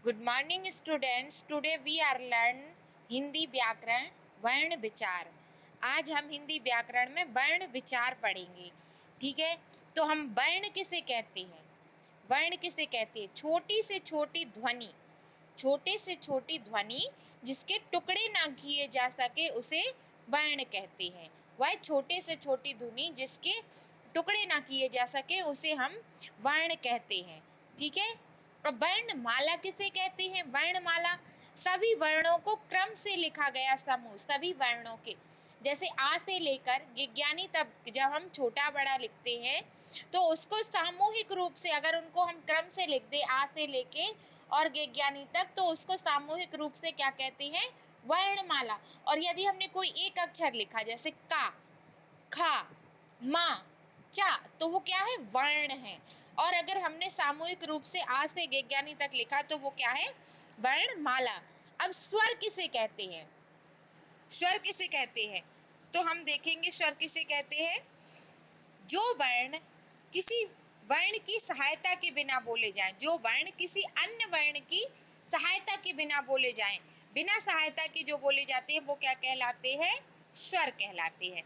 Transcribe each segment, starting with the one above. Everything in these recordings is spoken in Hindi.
Good morning students. Today we are learn Hindi व्याकरण वर्ण विचार। आज हम हिंदी व्याकरण में वर्ण विचार पढ़ेंगे। ठीक है, तो हम वर्ण किसे कहते हैं? वर्ण किसे कहते हैं? छोटी से छोटी ध्वनि, छोटे से छोटी ध्वनि जिसके टुकड़े ना किए जा सके उसे वर्ण कहते हैं। वह छोटे से छोटी ध्वनि जिसके टुकड़े ना किए जा सके उसे हम वर्ण कहते हैं। ठीक है, अब वर्णमाला किसे कहते हैं? वर्णमाला सभी वर्णों को क्रम से लिखा गया समूह, सभी वर्णों के, जैसे आ से लेकर विज्ञानी तक जब हम छोटा बड़ा लिखते हैं तो उसको सामूहिक रूप से, अगर उनको हम क्रम से लिख दे आ से लेके और विज्ञानी तक, तो उसको सामूहिक रूप से क्या कहते हैं? वर्णमाला। और यदि हमने कोई एक अक्षर लिखा जैसे का, खा, मा, चा, तो वो क्या है? वर्ण है। और अगर हमने सामूहिक रूप से आ से विज्ञानी तक लिखा तो वो क्या है? वर्णमाला। अब स्वर किसे कहते हैं? स्वर किसे कहते हैं? तो हम देखेंगे स्वर किसे कहते हैं। जो वर्ण किसी वर्ण की सहायता के बिना बोले जाएं, जो वर्ण किसी अन्य वर्ण की सहायता के बिना बोले जाएं, बिना सहायता के जो बोले जाते हैं वो क्या कहलाते हैं? स्वर कहलाते हैं।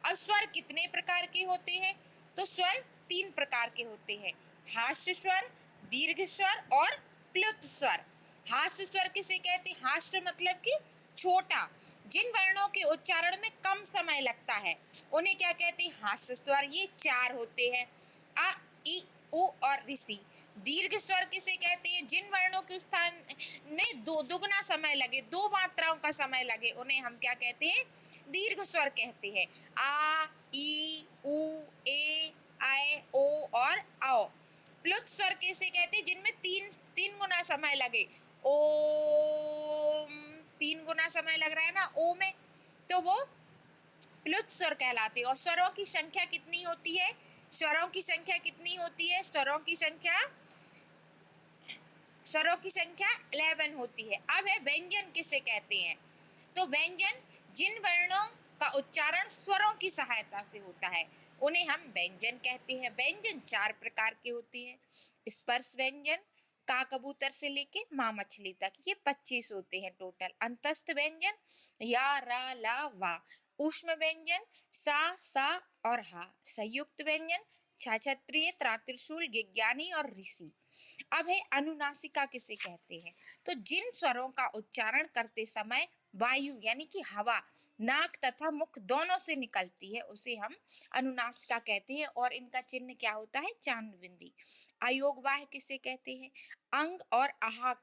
अब स्वर कितने प्रकार के होते हैं? तो स्वर 3 प्रकार के होते हैं, हास्य स्वर, दीर्घ स्वर और प्लुत स्वर। हास्य स्वर किसे कहते हैं? हास्य मतलब कि छोटा, जिन वर्णों के उच्चारण में कम समय लगता है उन्हें क्या कहते हैं? हास्य स्वर। ये 4 होते हैं, अ, इ, उ और ऋषि। दीर्घ स्वर किसे कहते हैं? जिन वर्णों के स्थान में दुगना समय लगे, 2 मात्राओं का समय लगे, उन्हें हम क्या कहते हैं? दीर्घ स्वर कहते हैं। आ, ई, उ, ए, आए, ओ और आओ। प्लुत स्वर किसे कहते हैं? जिनमें तीन गुना समय लगे। ओम, 3 गुना समय लग रहा है ना ओ में, तो वो प्लुत स्वर कहलाते हैं। और स्वरों की संख्या कितनी होती है? स्वरों की संख्या कितनी होती है? स्वरों की संख्या 11 होती है। अब है व्यंजन किसे कहते हैं? तो व्यंजन जिन वर्णों का उच्चारण स्वरों की सहायता से होता है उन्हें हम व्यंजन कहते हैं। व्यंजन 4 प्रकार के होते हैं, स्पर्श व्यंजन, का कबूतर से लेके माँ मछली तक, ये 25 होते हैं टोटल। अंतस्थ व्यंजन या, रा, ला, वा। ऊष्म व्यंजन सा और हा। संयुक्त व्यंजन क्षत्रिय, त्रात्रिशूल, विज्ञानी और ऋषि। अब है अनुनासिका किसे कहते हैं? तो जिन स्वरों का उच्चारण करते समय वायु यानी कि हवा नाक तथा मुख दोनों से निकलती है उसे हम अनुनासिका कहते हैं। और इनका चिन्ह क्या होता है? चांद बिंदी। अयोगवाह किसे कहते हैं? अंग और आहा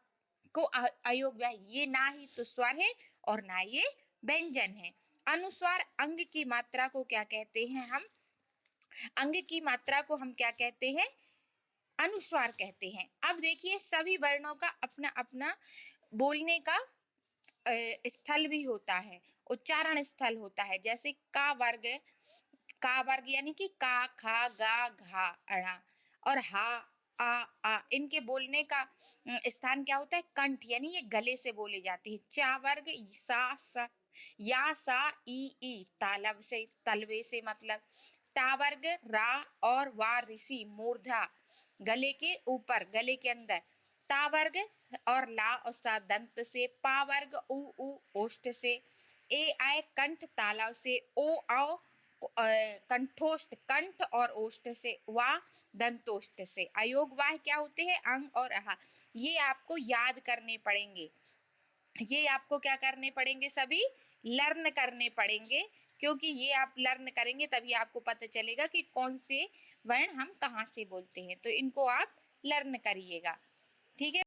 को अयोगवाह, ये ना ही तो स्वर है और ना ये व्यंजन है। अनुस्वार अंग की मात्रा को क्या कहते हैं? हम अंग की मात्रा को हम क्या कहते हैं? अनुस्वार कहते हैं। अब देखिए सभी वर्णों का अपना अपना बोलने का स्थल भी होता है, उच्चारण स्थल होता है। जैसे का वर्ग यानी कि का, खा, गा, घा, अड़ा और हा, आ, इनके बोलने का स्थान क्या होता है? कंठ, यानी ये गले से बोले जाती है। चा वर्ग सा, या, सा, ई, तालब से, तलवे से मतलब। टा वर्ग रा और वा ऋषि मूर्धा, गले के ऊपर, गले के अंदर। ता वर्ग और ला और सा दंत से। पा वर्ग उ ओष्ठ से। ए आए कंठ तालाव से। ओ आओ कंठोष्ठ, कंठ और ओष्ठ से। वा दंतोष्ठ से। अयोग वाह क्या होते हैं? अंग और आहा। ये आपको याद करने पड़ेंगे, ये आपको क्या करने पड़ेंगे? सभी लर्न करने पड़ेंगे, क्योंकि ये आप लर्न करेंगे तभी आपको पता चलेगा कि कौन से वर्ण हम कहाँ से बोलते हैं। तो इनको आप लर्न करिएगा, ठीक है।